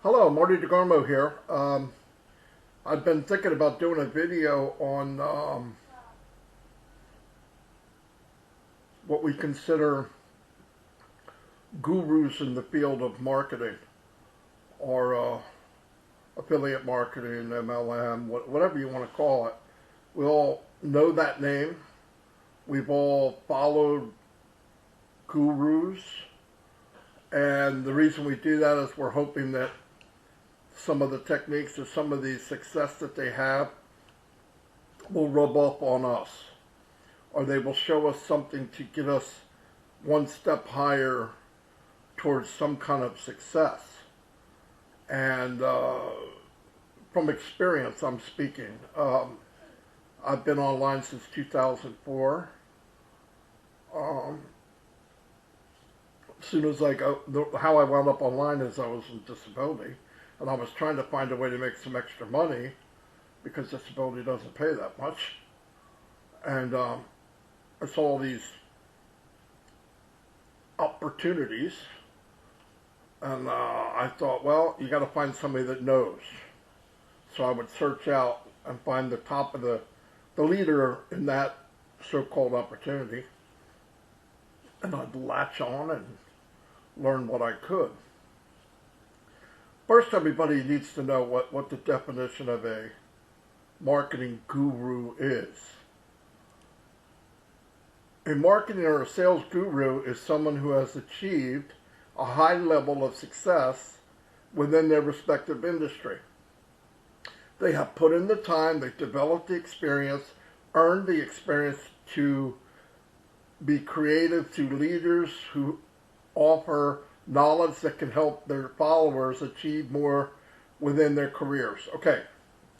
Hello, Marty DeGarmo here. I've been thinking about doing a video on what we consider gurus in the field of marketing or affiliate marketing, MLM, whatever you want to call it. We all know that name. We've all followed gurus. And the reason we do that is we're hoping that some of the techniques or some of the success that they have will rub off on us, or they will show us something to get us one step higher towards some kind of success. And from experience, I'm speaking. I've been online since 2004. As soon as how I wound up online is I was in disability, and I was trying to find a way to make some extra money because disability doesn't pay that much. And I saw these opportunities, and I thought, well, you got to find somebody that knows. So I would search out and find the top of the leader in that so-called opportunity, and I'd latch on and learn what I could. First, everybody needs to know what the definition of a marketing guru is. A marketing or a sales guru is someone who has achieved a high level of success within their respective industry. They have put in the time, they've developed the experience, earned the experience to be creative to leaders who offer knowledge that can help their followers achieve more within their careers. Okay,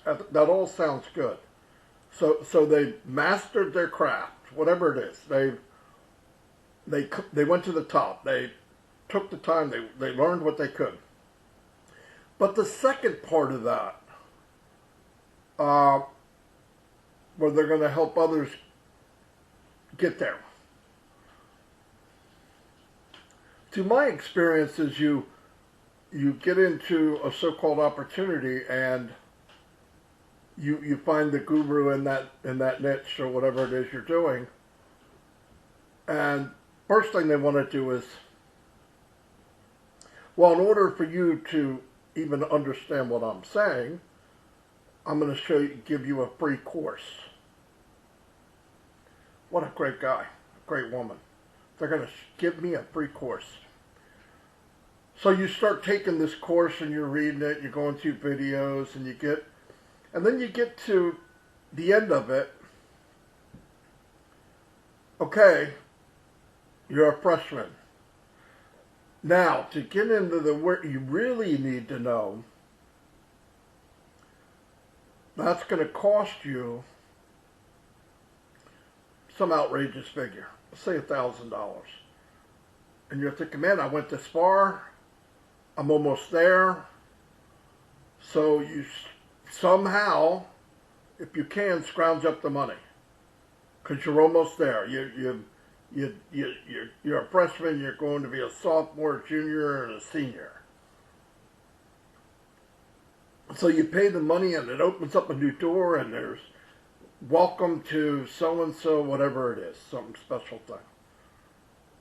that all sounds good. So they mastered their craft, whatever it is. They went to the top. They took the time. They learned what they could. But the second part of that, where they're going to help others get there. To my experience is you get into a so-called opportunity and you find the guru in that niche or whatever it is you're doing. And first thing they want to do is, well, in order for you to even understand what I'm saying, I'm going to give you a free course. What a great guy, a great woman. They're going to give me a free course. So you start taking this course and you're reading it, you're going through videos, and then you get to the end of it. Okay, you're a freshman. Now, to get into the work you really need to know, that's going to cost you some outrageous figure. Let's say $1,000. And you're thinking, man, I went this far. I'm almost there. So you somehow, if you can, scrounge up the money, because you're almost there. You're a freshman. You're going to be a sophomore, junior, and a senior. So you pay the money, and it opens up a new door, and there's welcome to so-and-so, whatever it is, some special thing.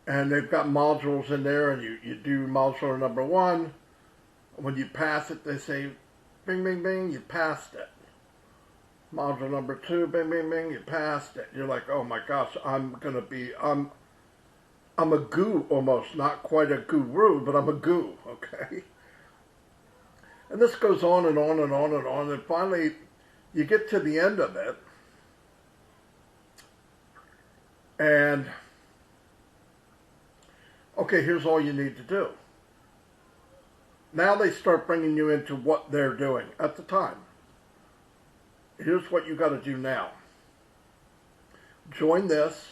And they've got modules in there, and you do module number 1. When you pass it, they say, bing, bing, bing, you passed it. Module number 2, bing, bing, bing, you passed it. You're like, oh my gosh, I'm a guru almost, not quite a guru, but I'm a guru, okay? And this goes on and on and on and on, and finally you get to the end of it, and okay, here's all you need to do. Now they start bringing you into what they're doing at the time. Here's what you got to do now. Join this,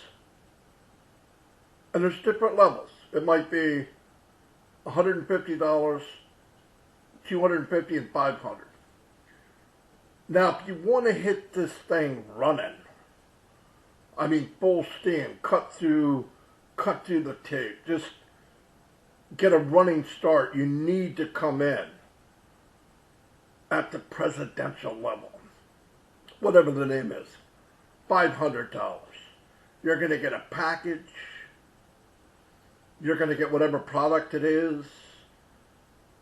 and there's different levels. It might be $150, $250, and $500. Now, if you want to hit this thing running, I mean full steam, cut through the tape, just get a running start, you need to come in at the presidential level, whatever the name is, $500. You're going to get a package. You're going to get whatever product it is,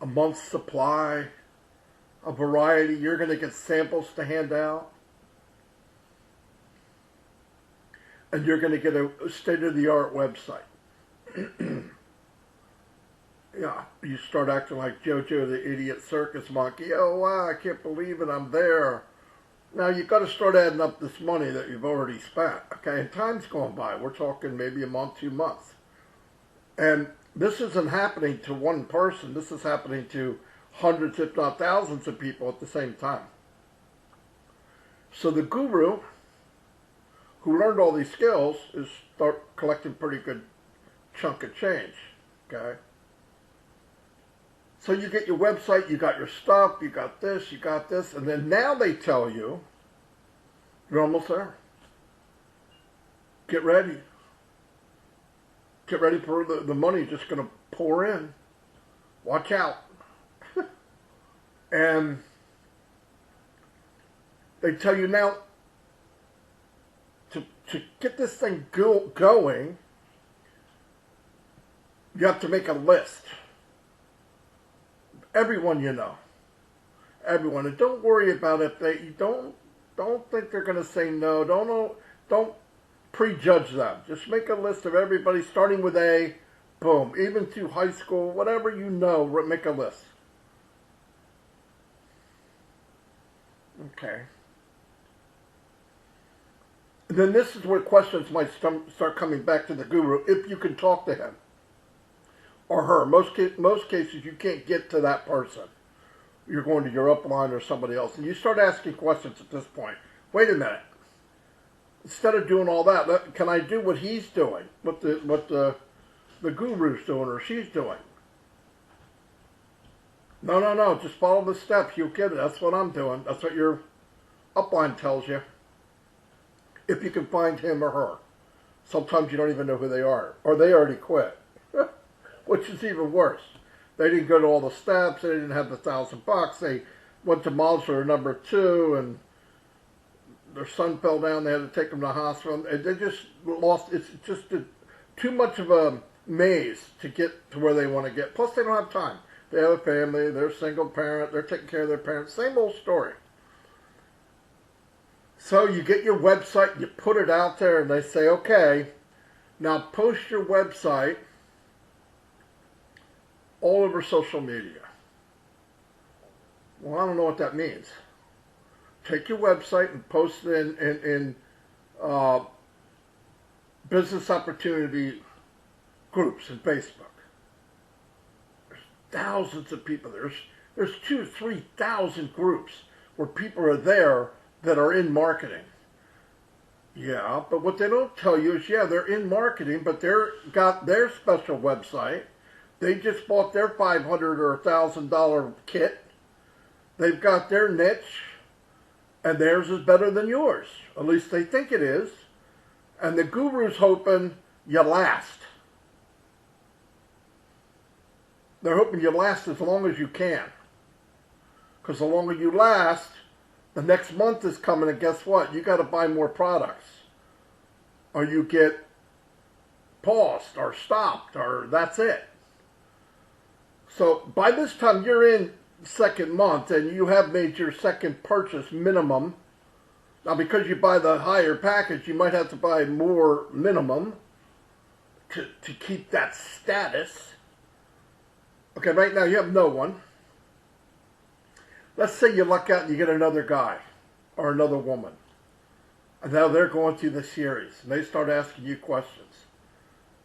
a month's supply, a variety. You're going to get samples to hand out. And you're going to get a state-of-the-art website. Yeah, you start acting like JoJo the Idiot Circus Monkey. Oh, wow, I can't believe it, I'm there. Now, you've got to start adding up this money that you've already spent, okay? And time's going by. We're talking maybe a month, 2 months. And this isn't happening to one person. This is happening to hundreds, if not thousands of people at the same time. So the guru who learned all these skills is start collecting pretty good chunk of change, okay? So you get your website, you got your stuff, you got this, and then now they tell you, you're almost there. Get ready. Get ready for the money just going to pour in. Watch out. And they tell you now, to get this thing going, you have to make a list. Everyone you know. Everyone. And don't worry about it. You don't think they're going to say no. Don't prejudge them. Just make a list of everybody starting with A, boom, even through high school, whatever you know, make a list. Okay. And then this is where questions might start coming back to the guru, if you can talk to him or her. Most cases, you can't get to that person. You're going to your upline or somebody else. And you start asking questions at this point. Wait a minute. Instead of doing all that, can I do what he's doing? What the guru's doing or she's doing? No. Just follow the steps. You'll get it. That's what I'm doing. That's what your upline tells you. If you can find him or her. Sometimes you don't even know who they are. Or they already quit. Which is even worse. They didn't go to all the steps. They didn't have the $1,000. They went to module number 2 and their son fell down. They had to take him to the hospital. And they just lost. It's just too much of a maze to get to where they want to get. Plus, they don't have time. They have a family. They're a single parent. They're taking care of their parents. Same old story. So you get your website. You put it out there, and they say, okay, now post your website all over social media. Well, I don't know what that means. Take your website and post it in business opportunity groups in Facebook. There's thousands of people. There's 2,000-3,000 groups where people are there that are in marketing. Yeah, but what they don't tell you is, yeah, they're in marketing, but they're got their special website. They just bought their $500 or $1,000 kit. They've got their niche, and theirs is better than yours. At least they think it is. And the guru's hoping you last. They're hoping you last as long as you can. Because the longer you last, the next month is coming, and guess what? You got to buy more products. Or you get paused or stopped, or that's it. So by this time you're in second month and you have made your second purchase minimum. Now because you buy the higher package, you might have to buy more minimum to keep that status. Okay, right now you have no one. Let's say you luck out and you get another guy or another woman. And now they're going through the series and they start asking you questions.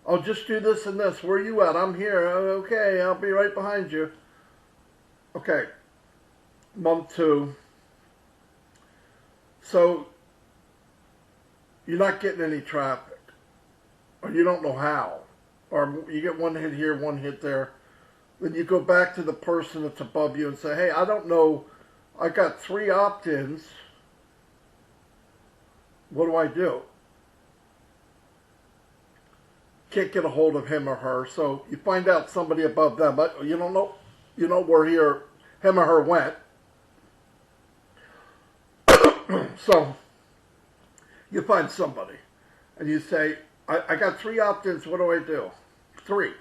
Oh, just do this and this. Where are you at? I'm here. Okay, I'll be right behind you. Okay. Month 2. So, you're not getting any traffic. Or you don't know how. Or you get one hit here, one hit there. Then you go back to the person that's above you and say, hey, I don't know. I got 3 opt-ins. What do I do? Can't get a hold of him or her, so you find out somebody above them, but you don't know where him or her went. So you find somebody and you say, I got 3 opt-ins, what do I do? 3.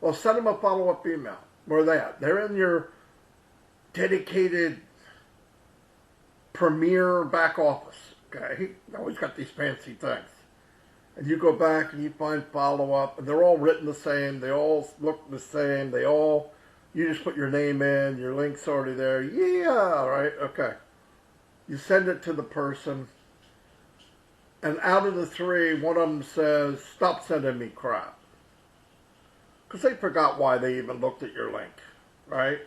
Well, send them a follow-up email. Where are they at? They're in your dedicated premier back office. Okay, he always got these fancy things. And you go back and you find follow-up, and they're all written the same. They all look the same. You just put your name in, your link's already there. Yeah, right, okay. You send it to the person, and out of the 3, one of them says, stop sending me crap. Because they forgot why they even looked at your link, right?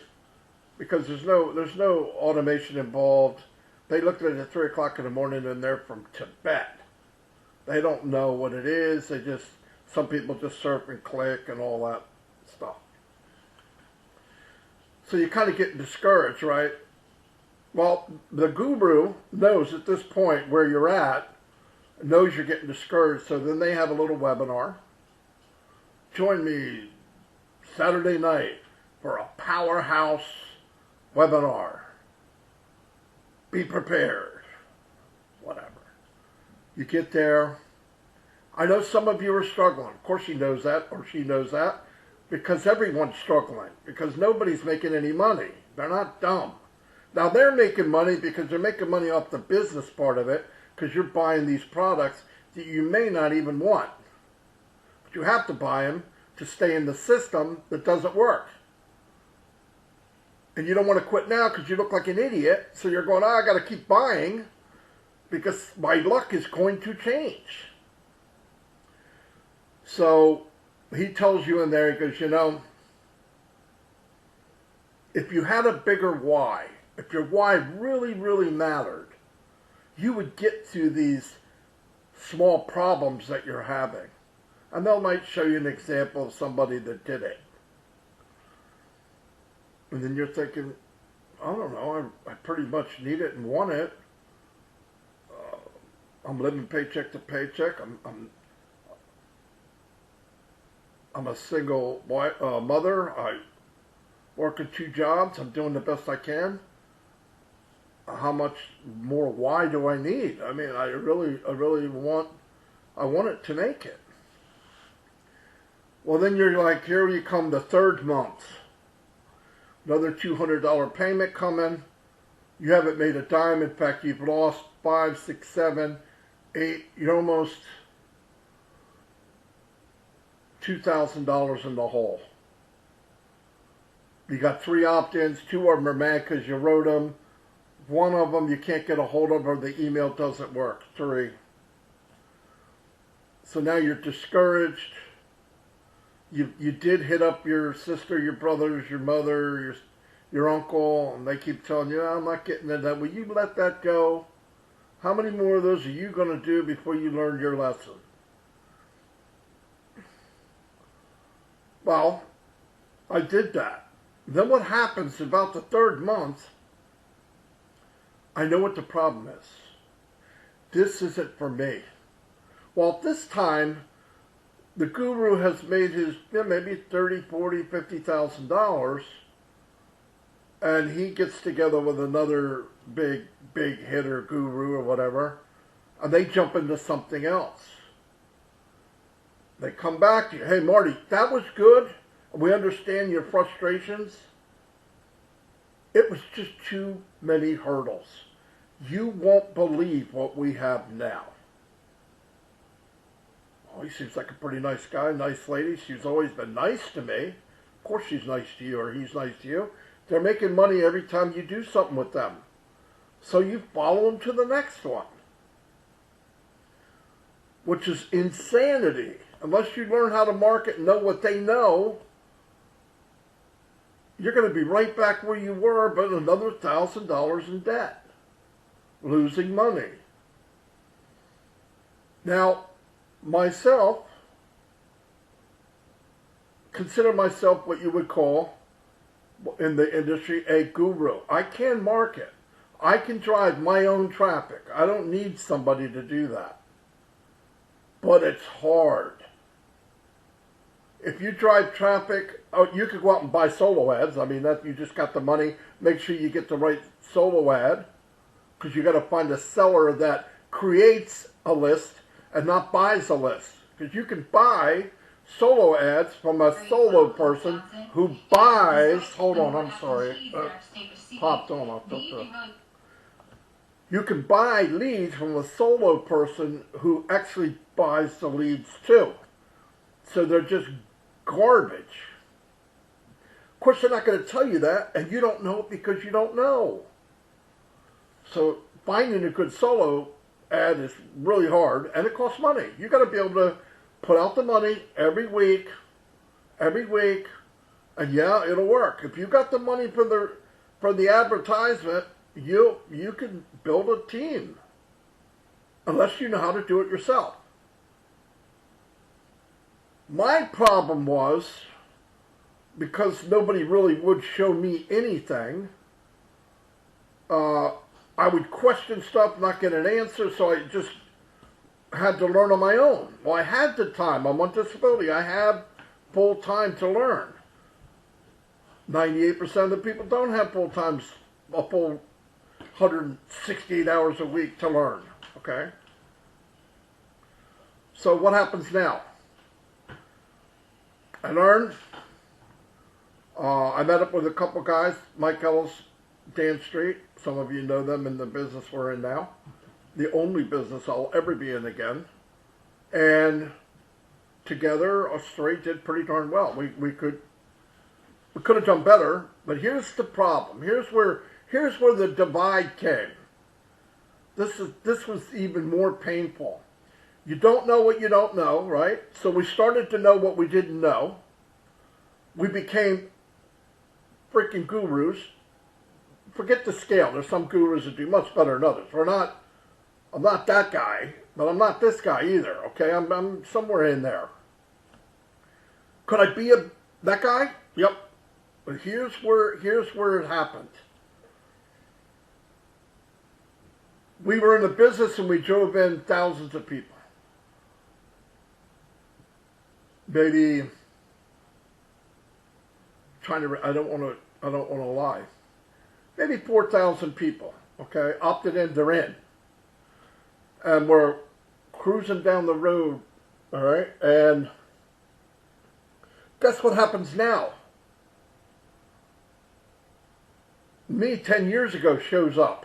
Because there's no automation involved. They looked at it at 3 o'clock in the morning and they're from Tibet. They don't know what it is. Some people just surf and click and all that stuff. So you kind of get discouraged, right? Well, the guru knows at this point where you're at, knows you're getting discouraged, so then they have a little webinar. Join me Saturday night for a powerhouse webinar. Be prepared. Whatever. You get there. I know some of you are struggling. Of course he knows that, or she knows that, because everyone's struggling, because nobody's making any money. They're not dumb. Now they're making money because they're making money off the business part of it, because you're buying these products that you may not even want. But you have to buy them to stay in the system that doesn't work. And you don't want to quit now because you look like an idiot. So you're going, I got to keep buying because my luck is going to change. So he tells you in there, he goes, if you had a bigger why, if your why really, really mattered, you would get to these small problems that you're having. And they might show you an example of somebody that did it. And then you're thinking, I don't know, I pretty much need it and want it. I'm living paycheck to paycheck. I'm a single mother. I work in 2 jobs. I'm doing the best I can. How much more why do I need? I mean, I really want it to make it. Well, then you're like, here you come the 3rd month. Another $200 payment coming. You haven't made a dime. In fact, you've lost 5, 6, 7, 8. You're almost $2,000 in the hole. You got 3 opt-ins. 2 of them are mad because you wrote them. 1 of them you can't get a hold of or the email doesn't work. 3. So now you're discouraged. You did hit up your sister, your brothers, your mother, your uncle, and they keep telling you, I'm not getting into that. Will you let that go? How many more of those are you going to do before you learn your lesson? Well, I did that. Then what happens about the 3rd month, I know what the problem is. This isn't for me. Well, this time, the guru has made his maybe $30,000, $40,000, $50,000, and he gets together with another big hitter guru or whatever, and they jump into something else. They come back to you, hey Marty, that was good. We understand your frustrations. It was just too many hurdles. You won't believe what we have now. Oh, he seems like a pretty nice guy, nice lady. She's always been nice to me. Of course she's nice to you or he's nice to you. They're making money every time you do something with them. So you follow them to the next one. Which is insanity. Unless you learn how to market and know what they know, you're going to be right back where you were, but another $1,000 in debt. Losing money. Now, myself, consider myself what you would call, in the industry, a guru. I can market. I can drive my own traffic. I don't need somebody to do that. But it's hard. If you drive traffic, you could go out and buy solo ads. I mean, that you just got the money. Make sure you get the right solo ad. because you got to find a seller that creates a list and not buys a list. Because you can buy solo ads from a solo person who buys. Hold on, I'm sorry. Popped on. I'll filter. You can buy leads from a solo person who actually buys the leads too. So they're just garbage. Of course, they're not going to tell you that, and you don't know it because you don't know. So finding a good solo ad is really hard, and it costs money. You got to be able to put out the money every week, and yeah, it'll work. If you got the money for the advertisement, you can build a team, unless you know how to do it yourself. My problem was, because nobody really would show me anything, I would question stuff, not get an answer, so I just had to learn on my own. Well, I had the time. I'm on disability. I have full time to learn. 98% of the people don't have full time, a full 168 hours a week to learn. Okay? So what happens now? I learned. I met up with a couple guys, Mike Ellis, Dan Street. Some of you know them in the business we're in now. The only business I'll ever be in again. And together, us three did pretty darn well. We could have done better, but here's the problem. Here's where the divide came. This was even more painful. You don't know what you don't know, right? So we started to know what we didn't know. We became freaking gurus. Forget the scale. There's some gurus that do much better than others. I'm not that guy, but I'm not this guy either, okay? I'm somewhere in there. Could I be that guy? Yep. But here's where it happened. We were in the business and we drove in thousands of people. Maybe I don't want to lie. Maybe 4,000 people, okay, opted in, they're in. And we're cruising down the road, all right? And guess what happens now? Me 10 years ago shows up.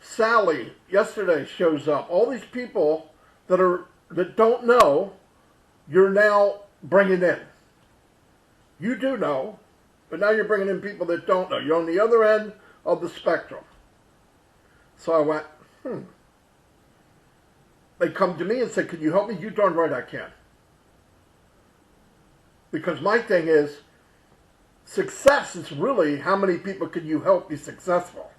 Sally yesterday shows up. All these people that don't know, you're now bringing in. You do know, but now you're bringing in people that don't know. You're on the other end of the spectrum. So I went, They come to me and say, can you help me? You darn right I can. Because my thing is, success is really how many people can you help be successful.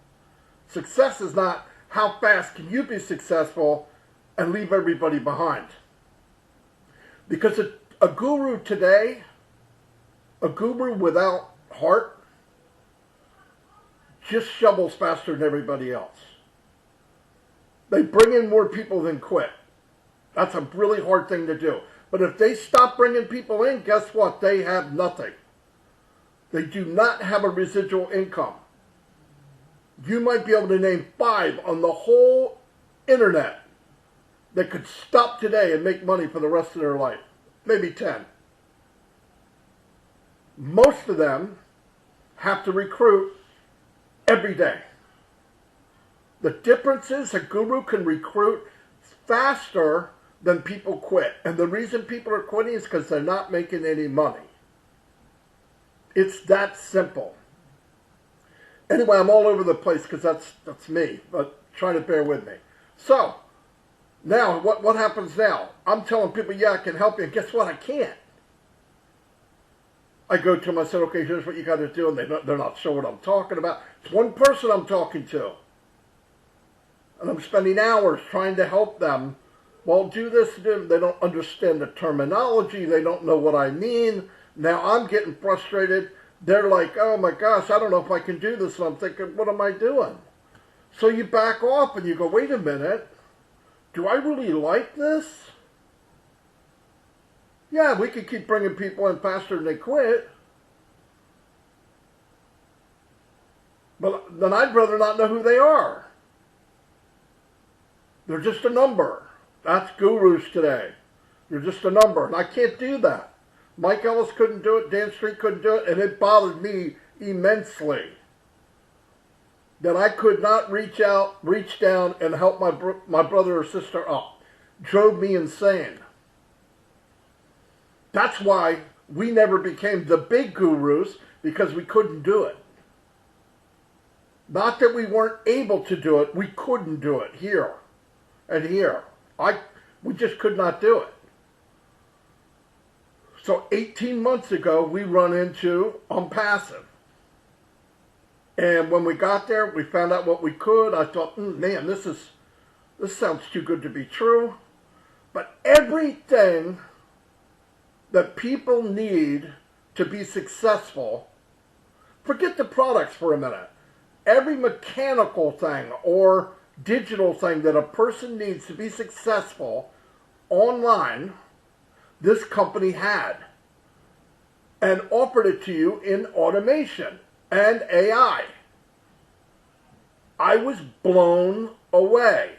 Success is not how fast can you be successful and leave everybody behind. Because a guru today, a guru without heart, just shovels faster than everybody else. They bring in more people than quit. That's a really hard thing to do. But if they stop bringing people in, guess what? They have nothing. They do not have a residual income. You might be able to name 5 on the whole internet that could stop today and make money for the rest of their life. Maybe 10. Most of them have to recruit every day. The difference is a guru can recruit faster than people quit. And the reason people are quitting is because they're not making any money. It's that simple. Anyway, I'm all over the place because that's me, but try to bear with me. So, now, what happens now? I'm telling people, yeah, I can help you, and guess what? I can't. I go to them, I said, okay, here's what you got to do, and they're not sure what I'm talking about. It's one person I'm talking to. And I'm spending hours trying to help them. Well, do this, they don't understand the terminology, they don't know what I mean. Now I'm getting frustrated. They're like, oh my gosh, I don't know if I can do this. And I'm thinking, what am I doing? So you back off and you go, wait a minute. Do I really like this? Yeah, we could keep bringing people in faster than they quit. But then I'd rather not know who they are. They're just a number. That's gurus today. You're just a number. And I can't do that. Mike Ellis couldn't do it. Dan Street couldn't do it. And it bothered me immensely that I could not reach down and help my brother or sister up. Drove me insane. That's why we never became the big gurus, because we couldn't do it. Not that we weren't able to do it, we couldn't do it here and here. We just could not do it. So 18 months ago, we run into Onpassive. And when we got there, we found out what we could. I thought, man, this sounds too good to be true. But everything that people need to be successful, forget the products for a minute. Every mechanical thing or digital thing that a person needs to be successful online, this company had and offered it to you in automation and AI. I was blown away,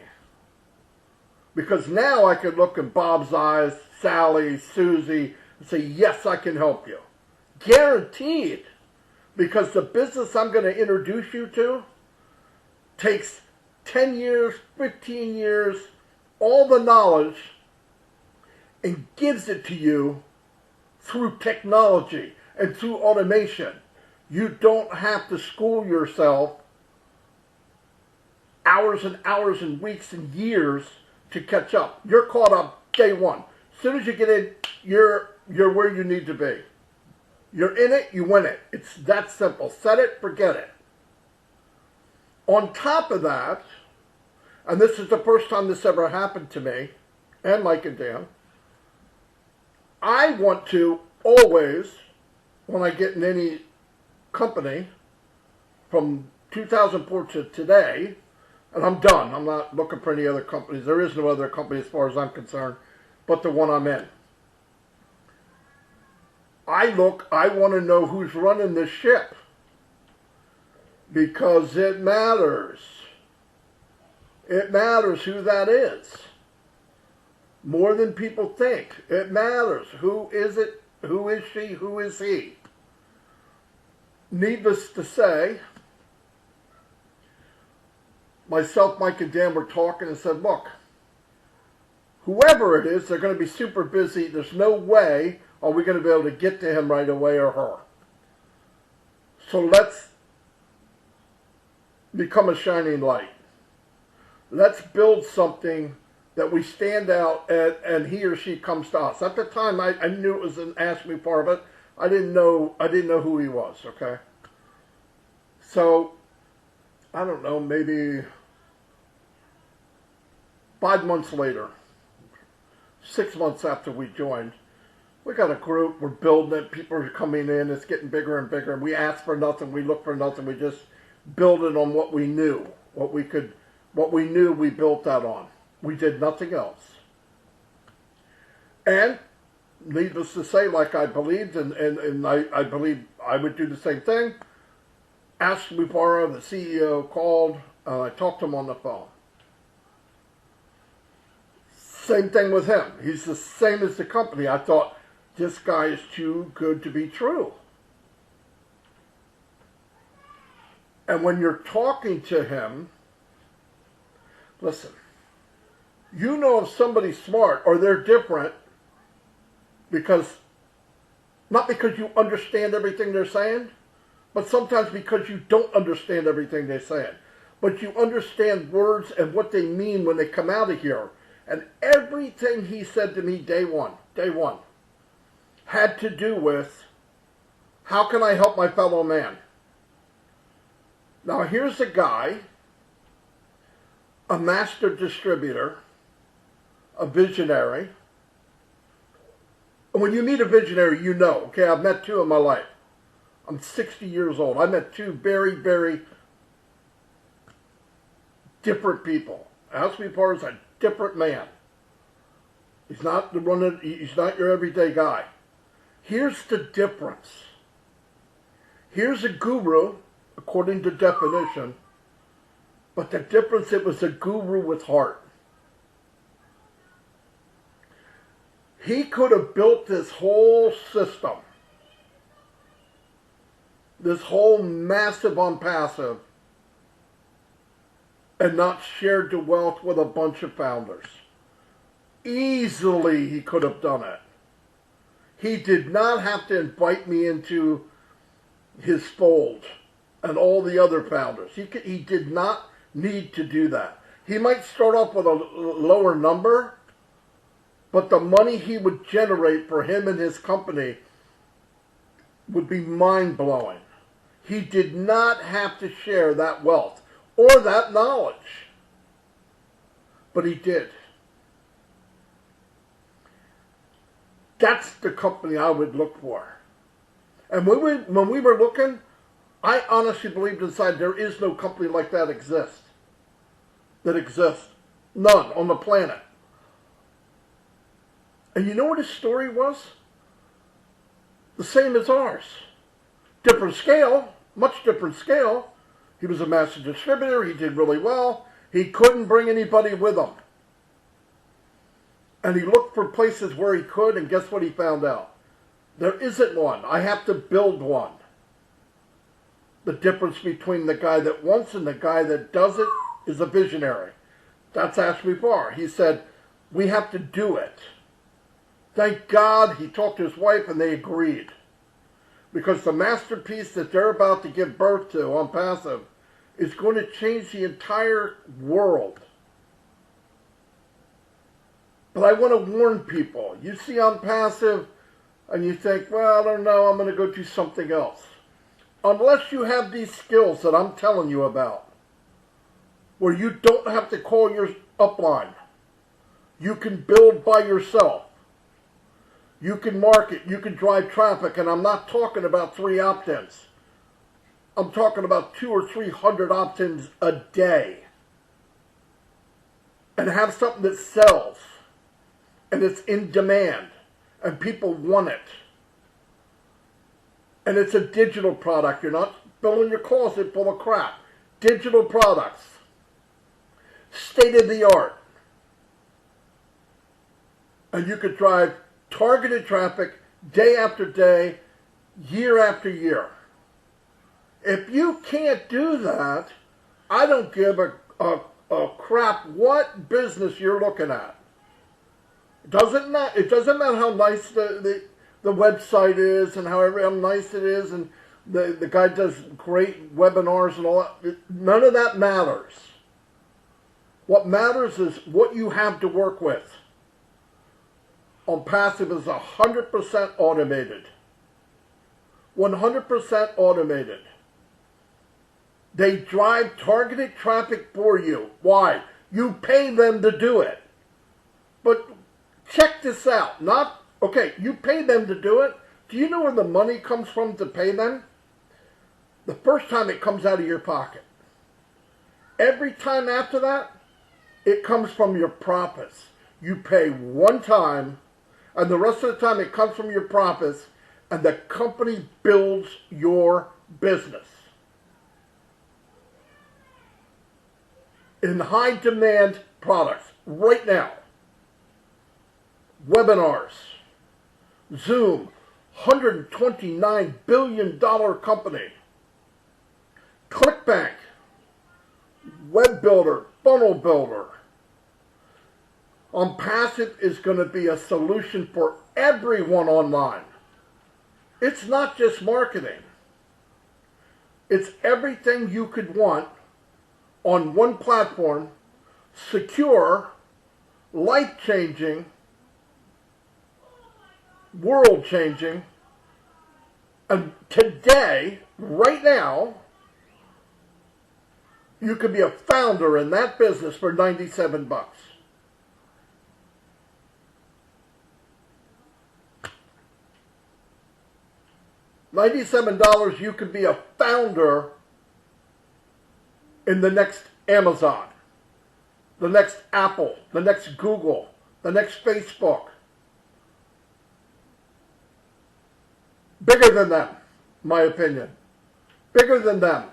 because now I could look in Bob's eyes, Sally, Susie, and say, yes, I can help you. Guaranteed. Because the business I'm going to introduce you to takes 10 years, 15 years, all the knowledge, and gives it to you through technology and through automation. You don't have to school yourself hours and hours and weeks and years to catch up. You're caught up day one. As soon as you get in, you're where you need to be. You're in it, you win it. It's that simple. Set it, forget it. On top of that, and this is the first time this ever happened to me, and Mike and Dan, I want to always, when I get in any company, from 2004 to today, and I'm done. I'm not looking for any other companies. There is no other company as far as I'm concerned, but the one I'm in. I want to know who's running this ship, because it matters. It matters who that is. More than people think. It matters. Who is it? Who is she? Who is he? Needless to say, myself, Mike, and Dan were talking and said, look, whoever it is, they're going to be super busy. There's no way are we going to be able to get to him right away, or her. So let's become a shining light. Let's build something that we stand out at, and he or she comes to us. At the time, I knew it was an Ask Me part of it. I didn't know who he was, okay? So, I don't know, maybe 5 months later, 6 months after we joined, we got a group, we're building it, people are coming in, it's getting bigger and bigger. We ask for nothing, we look for nothing, we just build it on what we knew. What we knew, we built that on. We did nothing else. And, needless to say, like I believed, and I believe I would do the same thing, Asked Mubara, the CEO, called, I talked to him on the phone. Same thing with him. He's the same as the company. I thought, this guy is too good to be true. And when you're talking to him, listen, you know if somebody's smart or they're different not because you understand everything they're saying, but sometimes because you don't understand everything they're saying. But you understand words and what they mean when they come out of here. And everything he said to me day one, had to do with, how can I help my fellow man? Now here's a guy, a master distributor, a visionary. And when you meet a visionary, you know, okay, I've met two in my life. I'm 60 years old. I met two very, very different people. Ask Me Part is a different man. He's not your everyday guy. Here's the difference. Here's a guru, according to definition, but the difference, it was a guru with heart. He could have built this whole system, this whole massive Onpassive, and not shared the wealth with a bunch of founders. Easily he could have done it. He did not have to invite me into his fold and all the other founders. He did not need to do that. He might start off with a lower number, but the money he would generate for him and his company would be mind-blowing. He did not have to share that wealth or that knowledge, but he did. That's the company I would look for. And when we were looking, I honestly believed inside there is no company like that exists. None on the planet. And you know what his story was? The same as ours. Different scale, much different scale. He was a master distributor. He did really well. He couldn't bring anybody with him. And he looked for places where he could, and guess what he found out? There isn't one. I have to build one. The difference between the guy that wants and the guy that does it is a visionary. That's Ashby Barr. He said, we have to do it. Thank God he talked to his wife and they agreed. Because the masterpiece that they're about to give birth to, Onpassive, is going to change the entire world. But I want to warn people. You see Onpassive and you think, well, I don't know, I'm going to go do something else. Unless you have these skills that I'm telling you about, where you don't have to call your upline. You can build by yourself. You can market. You can drive traffic. And I'm not talking about 3 opt-ins. I'm talking about 200 or 300 opt-ins a day. And have something that sells. And it's in demand. And people want it. And it's a digital product. You're not filling your closet full of crap. Digital products. State of the art. And you could drive targeted traffic day after day, year after year. If you can't do that, I don't give a crap what business you're looking at. It doesn't matter how nice the website is and how nice it is and the guy does great webinars and all that. None of that matters. What matters is what you have to work with. Onpassive is 100% automated. 100% automated. They drive targeted traffic for you. Why? You pay them to do it. But check this out. Okay, you pay them to do it. Do you know where the money comes from to pay them? The first time it comes out of your pocket. Every time after that, it comes from your profits. You pay one time, and the rest of the time it comes from your profits, and the company builds your business. In high demand products, right now. Webinars. Zoom, $129 billion company. ClickBank, web builder, funnel builder. Onpassive is going to be a solution for everyone online. It's not just marketing. It's everything you could want on one platform, secure, life-changing, world-changing, and today, right now, you could be a founder in that business for $97. $97, you could be a founder in the next Amazon, the next Apple, the next Google, the next Facebook. Bigger than them, my opinion. Bigger than them.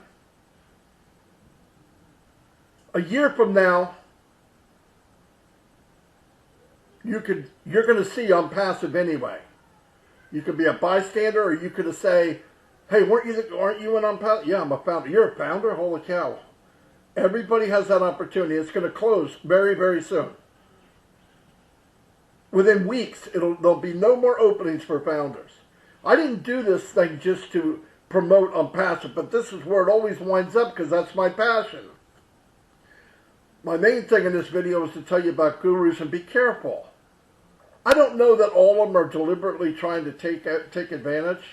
A year from now, you're going to see Onpassive anyway. You could be a bystander, or you could say, "Hey, aren't you an Onpassive?" "Yeah, I'm a founder." "You're a founder? Holy cow!" Everybody has that opportunity. It's going to close very, very soon. Within weeks, there'll be no more openings for founders. I didn't do this thing just to promote Onpassive, but this is where it always winds up because that's my passion. My main thing in this video is to tell you about gurus and be careful. I don't know that all of them are deliberately trying to take advantage,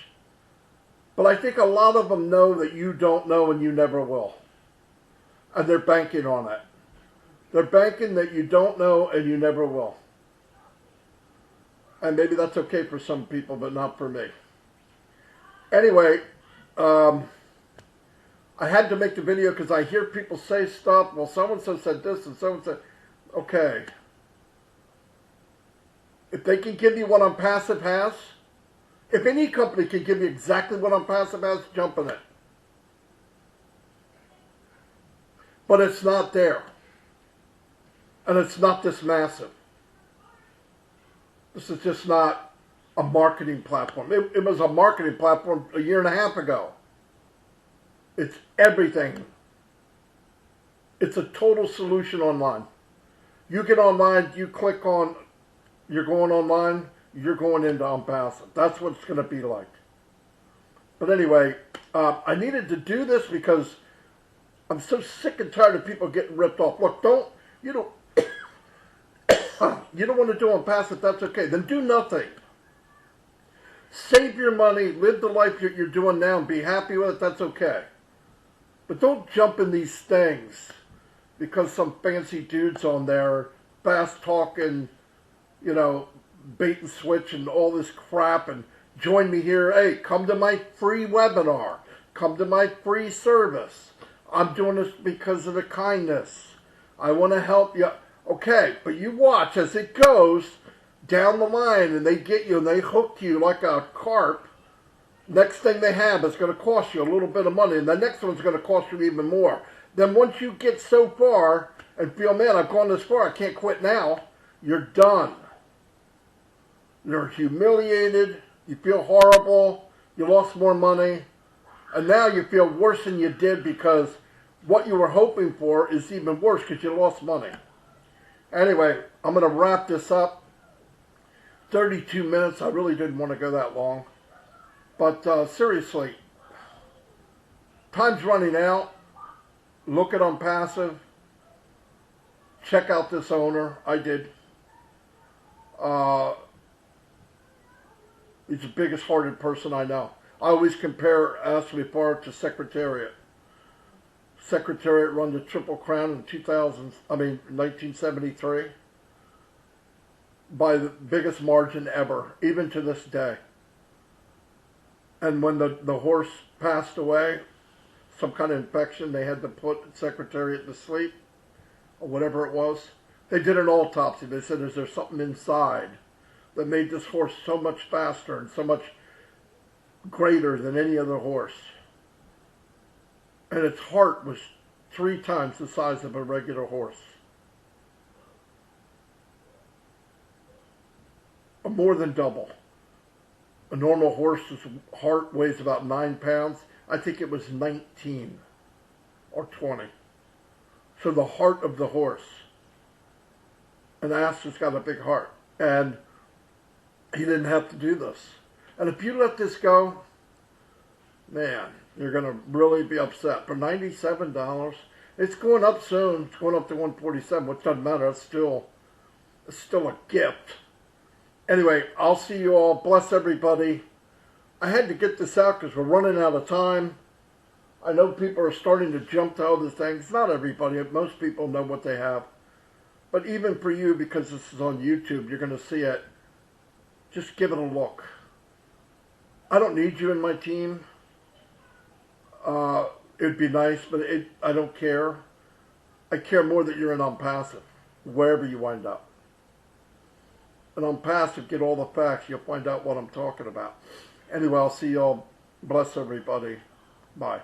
but I think a lot of them know that you don't know and you never will. And they're banking on it. They're banking that you don't know and you never will. And maybe that's okay for some people, but not for me. Anyway, I had to make the video because I hear people say stuff. Well, so-and-so said this and so-and-so said, okay. If they can give you what Onpassive has, if any company can give you exactly what Onpassive has, jump in it. But it's not there. And it's not this massive. This is just not a marketing platform. It was a marketing platform a year and a half ago. It's everything. It's a total solution online. You get online, you click on, you're going online, you're going into Onpassive. That's what it's going to be like. But anyway, I needed to do this because I'm so sick and tired of people getting ripped off. Look, you don't want to do Onpassive, that's okay. Then do nothing. Save your money, live the life you're doing now, and be happy with it, that's okay. But don't jump in these things because some fancy dude's on there, fast talking, bait and switch and all this crap, and join me here. Hey, come to my free webinar. Come to my free service. I'm doing this because of the kindness. I want to help you. Okay, but you watch as it goes down the line and they get you and they hook you like a carp. Next thing they have is going to cost you a little bit of money, and the next one's going to cost you even more. Then once you get so far and feel, man, I've gone this far, I can't quit now, you're done. You're humiliated, you feel horrible, you lost more money, and now you feel worse than you did because what you were hoping for is even worse because you lost money. Anyway, I'm going to wrap this up. 32 minutes, I really didn't want to go that long. But seriously, time's running out. Look at Onpassive. Check out this owner. I did. He's the biggest hearted person I know. I always compare Ashley Park to Secretariat. Secretariat won the Triple Crown in 1973 by the biggest margin ever, even to this day. And when the horse passed away, some kind of infection, they had to put Secretariat to sleep, or whatever it was. They did an autopsy. They said, is there something inside that made this horse so much faster and so much greater than any other horse? And its heart was 3 times the size of a regular horse. More than double. A normal horse's heart weighs about 9 pounds. I think it was 19 or 20. So the heart of the horse. And Astor's got a big heart. And he didn't have to do this. And if you let this go, man, you're going to really be upset. For $97, it's going up soon. It's going up to $147, which doesn't matter. It's still a gift. Anyway, I'll see you all. Bless everybody. I had to get this out because we're running out of time. I know people are starting to jump to other things. Not everybody. Most people know what they have. But even for you, because this is on YouTube, you're going to see it. Just give it a look. I don't need you in my team. It'd be nice, but I don't care. I care more that you're in Onpassive, wherever you wind up. And Onpassive, get all the facts. You'll find out what I'm talking about. Anyway, I'll see y'all. Bless everybody. Bye.